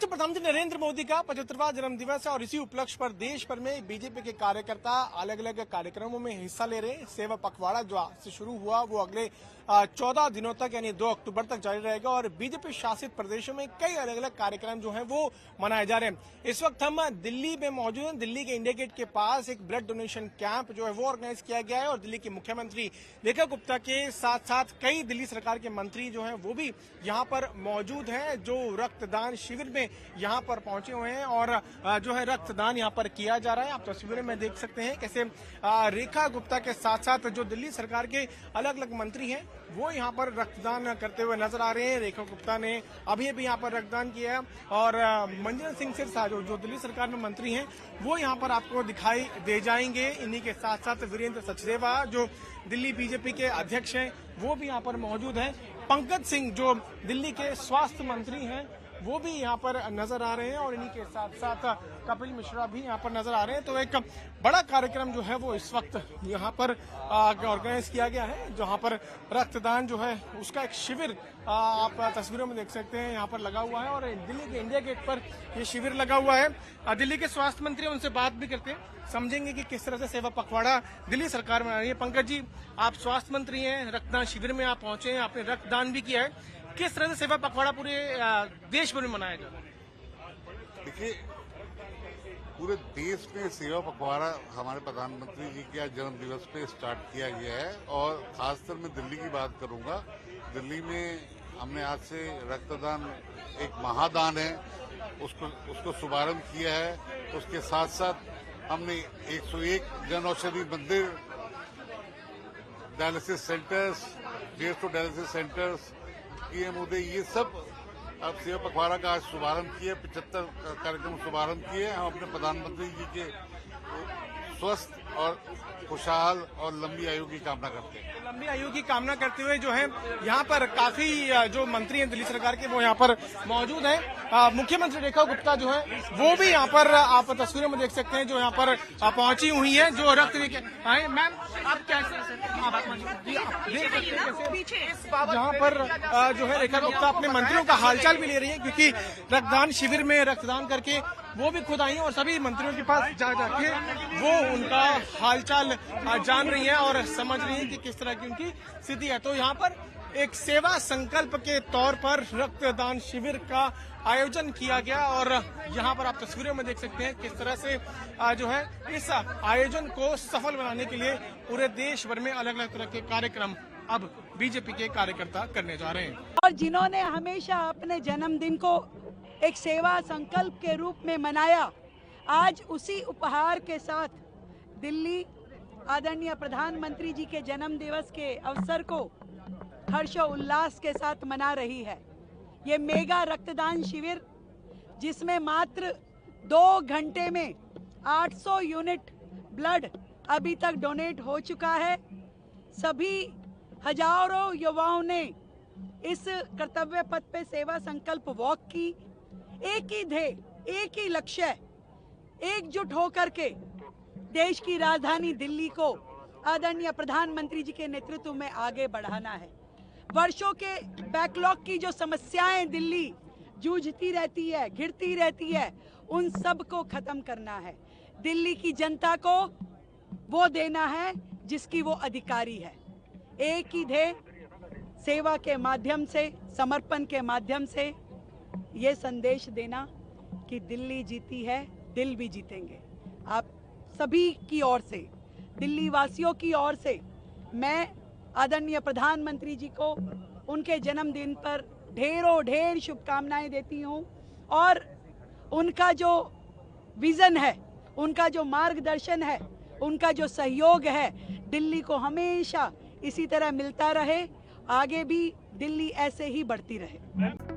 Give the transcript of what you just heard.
आज प्रधानमंत्री नरेंद्र मोदी का 75वां जन्मदिवस है और इसी उपलक्ष्य पर देश भर में बीजेपी के कार्यकर्ता अलग अलग कार्यक्रमों में हिस्सा ले रहे हैं। सेवा पखवाड़ा जो आज से शुरू हुआ वो अगले 14 दिनों तक यानी 2 अक्टूबर तक जारी रहेगा और बीजेपी शासित प्रदेशों में कई अलग अलग कार्यक्रम जो हैं वो मनाए जा रहे हैं। इस वक्त हम दिल्ली में मौजूद हैं। दिल्ली के इंडिया गेट के पास एक ब्लड डोनेशन कैंप जो है वो ऑर्गेनाइज किया गया है और दिल्ली के मुख्यमंत्री रेखा गुप्ता के साथ साथ कई दिल्ली सरकार के मंत्री जो हैं वो भी यहाँ पर मौजूद हैं, जो रक्तदान शिविर में यहाँ पर पहुंचे हुए हैं और जो है रक्तदान यहाँ पर किया जा रहा है। आप तस्वीरों में देख सकते हैं कैसे रेखा गुप्ता के साथ साथ जो दिल्ली सरकार के अलग अलग मंत्री हैं वो यहाँ पर रक्तदान करते हुए नजर आ रहे हैं। रेखा गुप्ता ने अभी यहाँ पर रक्तदान किया है और मंजन सिंह सिरसा जो दिल्ली सरकार में मंत्री हैं वो यहाँ पर आपको दिखाई दे जाएंगे। इन्हीं के साथ साथ वीरेंद्र सचदेवा जो दिल्ली बीजेपी के अध्यक्ष हैं वो भी यहाँ पर मौजूद हैं। पंकज सिंह जो दिल्ली के स्वास्थ्य मंत्री हैं वो भी यहाँ पर नजर आ रहे हैं और इन्हीं के साथ साथ कपिल मिश्रा भी यहाँ पर नजर आ रहे हैं। तो एक बड़ा कार्यक्रम जो है वो इस वक्त यहाँ पर ऑर्गेनाइज किया गया है, जहाँ पर रक्तदान जो है उसका एक शिविर आप तस्वीरों में देख सकते हैं यहाँ पर लगा हुआ है और दिल्ली के इंडिया गेट पर ये शिविर लगा हुआ है। दिल्ली के स्वास्थ्य मंत्री उनसे बात भी करते हैं, समझेंगे कि किस तरह से सेवा पखवाड़ा दिल्ली सरकार मना रही है। पंकज जी, आप स्वास्थ्य मंत्री हैं, रक्तदान शिविर में आप पहुंचे हैं, आपने रक्तदान भी किया है, किस तरह से सेवा पखवाड़ा पूरे देश भर में मनाया जा रहा है? देखिए, पूरे देश में सेवा पखवाड़ा हमारे प्रधानमंत्री जी के आज जन्म दिवस पे स्टार्ट किया गया है और खासकर मैं दिल्ली की बात करूंगा। दिल्ली में हमने आज से रक्तदान एक महादान है उसको शुभारंभ किया है। उसके साथ साथ हमने 101 जन औषधि मंदिर, dialysis centres, 150 dialysis centres, PM Uday, ये सब अब सेवा पखवाड़ा का आज शुभारंभ किए। 75 कार्यक्रम शुभारंभ किए। हम अपने प्रधानमंत्री जी के स्वस्थ और खुशहाल और लंबी आयु की कामना करते हैं। लंबी आयु की कामना करते हुए जो है यहाँ पर काफी जो मंत्री हैं दिल्ली सरकार के वो यहाँ पर मौजूद हैं। मुख्यमंत्री रेखा गुप्ता जो है वो भी यहाँ पर आप तस्वीरों में देख सकते हैं जो यहाँ पर पहुंची हुई है, जो रक्त आए। मैम, आप कैसे यहाँ पर जो है रेखा गुप्ता अपने मंत्रियों का हालचाल भी ले रही है, क्योंकि रक्तदान शिविर में रक्तदान करके वो भी खुद आई हैं और सभी मंत्रियों के पास जाके वो उनका हालचाल जान रही है और समझ रही है कि किस तरह की उनकी स्थिति है। तो यहाँ पर एक सेवा संकल्प के तौर पर रक्तदान शिविर का आयोजन किया गया और यहाँ पर आप तस्वीरों में देख सकते हैं किस तरह से जो है इस आयोजन को सफल बनाने के लिए पूरे देश भर में अलग अलग तरह के कार्यक्रम अब बीजेपी के कार्यकर्ता करने जा रहे हैं। और जिन्होंने हमेशा अपने जन्मदिन को एक सेवा संकल्प के रूप में मनाया, आज उसी उपहार के साथ दिल्ली आदरणीय प्रधानमंत्री जी के जन्म दिवस के अवसर को हर्षोल्लास के साथ मना रही है। ये मेगा रक्तदान शिविर जिसमें मात्र 2 घंटे में 800 यूनिट ब्लड अभी तक डोनेट हो चुका है। सभी हजारों युवाओं ने इस कर्तव्य पथ पे सेवा संकल्प वॉक की। एक ही ध्येय, एक ही लक्ष्य, एकजुट होकर के देश की राजधानी दिल्ली को आदरणीय प्रधानमंत्री जी के नेतृत्व में आगे बढ़ाना है। वर्षों के बैकलॉग की जो समस्याएं दिल्ली जूझती रहती है, घिरती रहती है, उन सब को खत्म करना है। दिल्ली की जनता को वो देना है जिसकी वो अधिकारी है। एक ही ध्येय, सेवा के माध्यम से, समर्पण के माध्यम से ये संदेश देना कि दिल्ली जीती है, दिल भी जीतेंगे। आप सभी की ओर से, दिल्ली वासियों की ओर से मैं आदरणीय प्रधानमंत्री जी को उनके जन्मदिन पर ढेर शुभकामनाएं देती हूं और उनका जो विजन है, उनका जो मार्गदर्शन है, उनका जो सहयोग है, दिल्ली को हमेशा इसी तरह मिलता रहे, आगे भी दिल्ली ऐसे ही बढ़ती रहे।